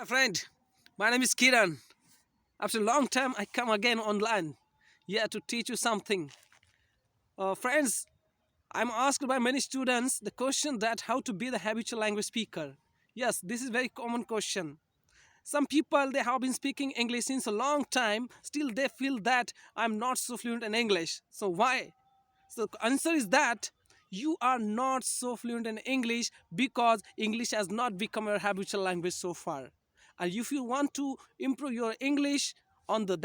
My friend, my name is Kiran. After a long time, I come again online, here to teach you something. Friends, I'm asked by many students the question that how to be the habitual language speaker. Yes, this is very common question. Some people they have been speaking English since a long time, still they feel that I'm not so fluent in English. So why? So the answer is that you are not so fluent in English because English has not become your habitual language so far. And if you want to improve your English on the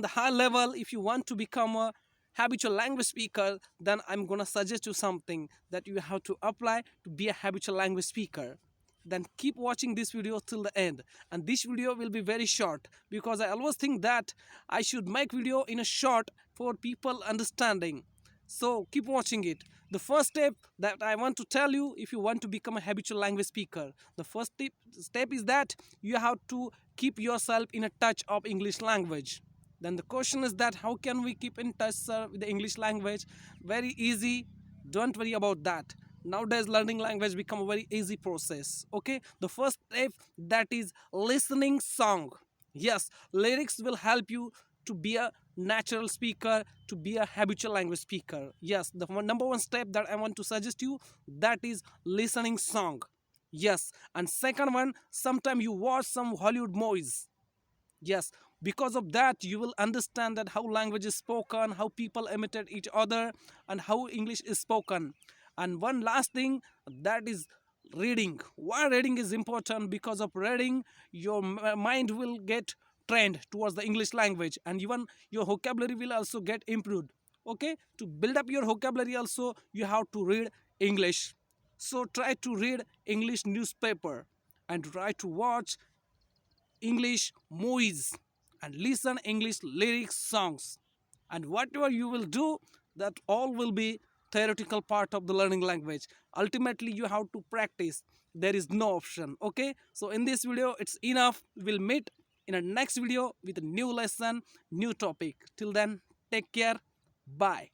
high level, if you want to become a habitual language speaker, then I'm gonna suggest you something that you have to apply to be a habitual language speaker. Then keep watching this video till the end, and this video will be very short because I always think that I should make video in a short for people understanding. So keep watching it. The first step that I want to tell you, if you want to become a habitual language speaker, the first step is that you have to keep yourself in a touch of English language. Then the question is that how can we keep in touch, sir, with the English language? Very easy. Don't worry about that. Nowadays learning language become a very easy process. Okay, the first step, that is listening song. Yes, lyrics will help you to be a natural speaker, to be a habitual language speaker. Yes, the number one step that I want to suggest you, that is listening song. Yes, and second one, sometime you watch some Hollywood movies. Yes, because of that, you will understand that how language is spoken, how people imitate each other, and how English is spoken. And one last thing, that is reading. Why reading is important? Because of reading, your mind will get trained towards the English language, and even your vocabulary will also get improved. Okay, to build up your vocabulary, also you have to read English. So try to read English newspaper and try to watch English movies and listen English lyrics songs. And whatever you will do, that all will be theoretical part of the learning language. Ultimately, you have to practice. There is no option. Okay. So in this video, it's enough. We'll meet in a next video with a new lesson, new topic. Till then, take care. Bye.